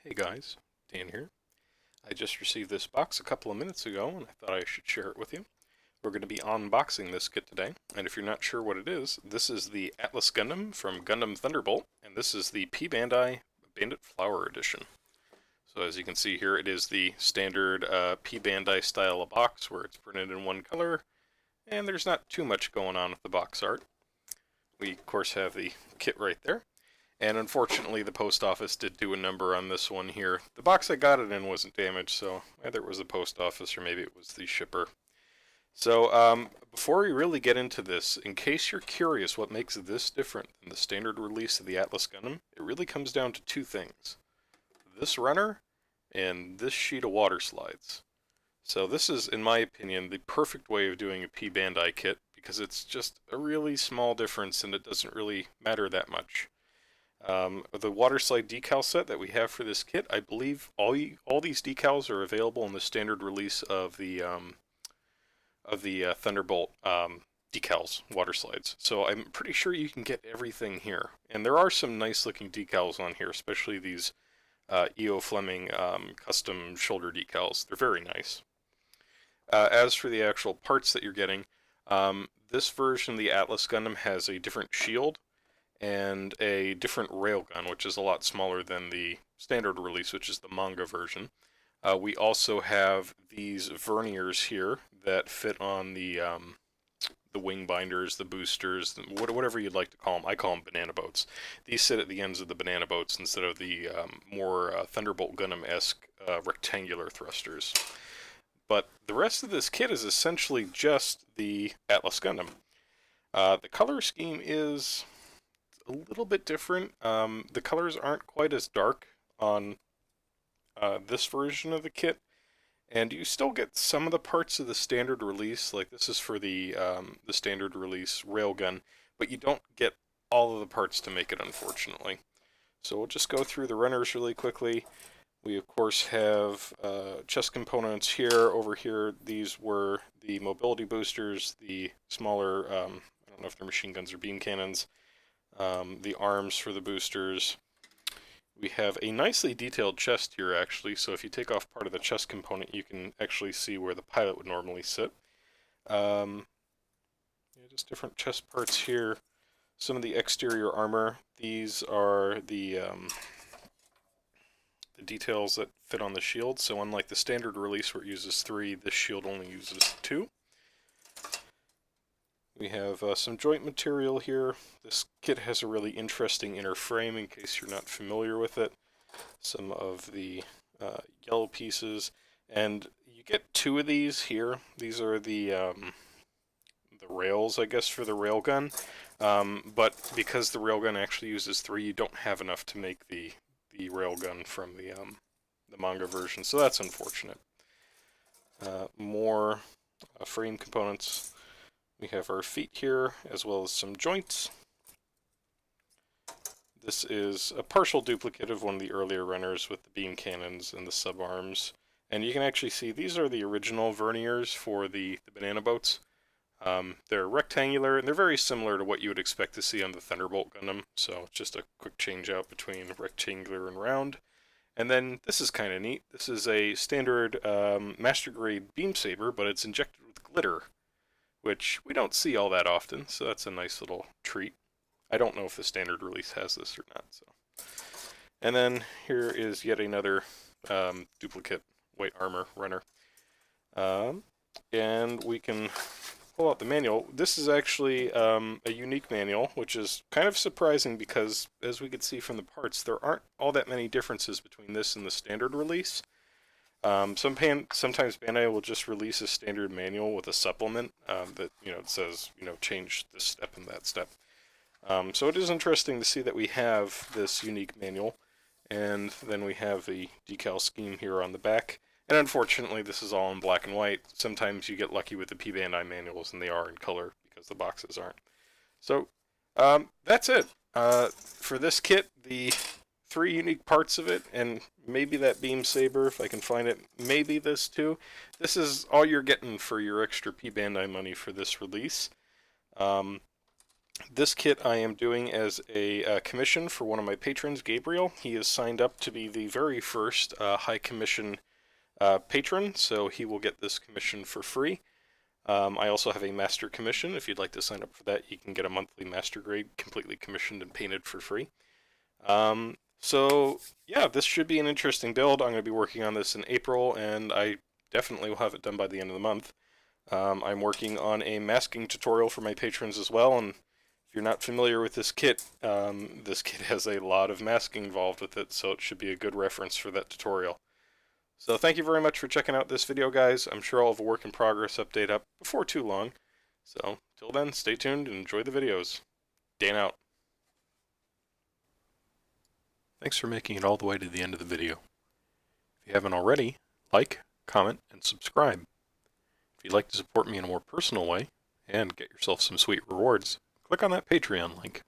Hey guys, Dan here. I just received this box a couple of minutes ago and I thought I should share it with you. We're going to be unboxing this kit today, and if you're not sure what it is, this is the Atlas Gundam from Gundam Thunderbolt, and this is the P-Bandai Bandit Flower Edition. So as you can see here, it is the standard P-Bandai style of box where it's printed in one color, and there's not too much going on with the box art. We of course have the kit right there. And unfortunately, the post office did do a number on this one here. The box I got it in wasn't damaged, so either it was the post office or maybe it was the shipper. So before we really get into this, in case you're curious what makes this different than the standard release of the Atlas Gundam, it really comes down to two things. This runner and this sheet of water slides. So this is, in my opinion, the perfect way of doing a P-Bandai kit because it's just a really small difference and it doesn't really matter that much. The water slide decal set that we have for this kit, I believe all these decals are available in the standard release of the Thunderbolt decals, water slides. So I'm pretty sure you can get everything here. And there are some nice looking decals on here, especially these E.O. Fleming custom shoulder decals. They're very nice. As for the actual parts that you're getting, this version of the Atlas Gundam has a different shield and a different railgun, which is a lot smaller than the standard release, which is the manga version. We also have these verniers here that fit on the wing binders, the boosters, whatever you'd like to call them. I call them banana boats. These sit at the ends of the banana boats instead of the more Thunderbolt Gundam-esque rectangular thrusters. But the rest of this kit is essentially just the Atlas Gundam. The color scheme is a little bit different. The colors aren't quite as dark on this version of the kit, and you still get some of the parts of the standard release, like this is for the standard release railgun, but you don't get all of the parts to make it, unfortunately. So we'll just go through the runners really quickly. We of course have chest components here. Over here, these were the mobility boosters, the smaller, I don't know if they're machine guns or beam cannons, the arms for the boosters. We have a nicely detailed chest here, actually, so if you take off part of the chest component, you can actually see where the pilot would normally sit. Yeah, just different chest parts here. Some of the exterior armor. These are the details that fit on the shield, so unlike the standard release where it uses 3, this shield only uses 2. We have some joint material here. This kit has a really interesting inner frame in case you're not familiar with it. Some of the yellow pieces, and you get 2 of these here. These are the rails, I guess, for the railgun. But because the railgun actually uses 3, you don't have enough to make the railgun from the manga version, so that's unfortunate. More frame components. We have our feet here, as well as some joints. This is a partial duplicate of one of the earlier runners with the beam cannons and the sub-arms. And you can actually see these are the original verniers for the banana boats. They're rectangular, and they're very similar to what you would expect to see on the Thunderbolt Gundam. So just a quick change out between rectangular and round. And then this is kind of neat. This is a standard master grade beam saber, but it's injected with glitter, which we don't see all that often, so that's a nice little treat. I don't know if the standard release has this or not. So, and then here is yet another duplicate white armor runner. And we can pull out the manual. This is actually a unique manual, which is kind of surprising because, as we could see from the parts, there aren't all that many differences between this and the standard release. Sometimes Bandai will just release a standard manual with a supplement that it says change this step and that step. So it is interesting to see that we have this unique manual, and then we have the decal scheme here on the back. And unfortunately, this is all in black and white. Sometimes you get lucky with the P-Bandai manuals, and they are in color because the boxes aren't. So that's it for this kit. The 3 unique parts of it, and maybe that beam saber if I can find it, maybe this too. This is all you're getting for your extra P-Bandai money for this release. This kit I am doing as a commission for one of my patrons, Gabriel. He is signed up to be the very first high commission patron, so he will get this commission for free. I also have a master commission. If you'd like to sign up for that, you can get a monthly master grade completely commissioned and painted for free. So yeah, this should be an interesting build. I'm going to be working on this in April, and I definitely will have it done by the end of the month. I'm working on a masking tutorial for my patrons as well, and if you're not familiar with this kit has a lot of masking involved with it, so it should be a good reference for that tutorial. So thank you very much for checking out this video, guys. I'm sure I'll have a work in progress update up before too long. So till then, stay tuned and enjoy the videos. Dan out. Thanks for making it all the way to the end of the video. If you haven't already, like, comment, and subscribe. If you'd like to support me in a more personal way, and get yourself some sweet rewards, click on that Patreon link.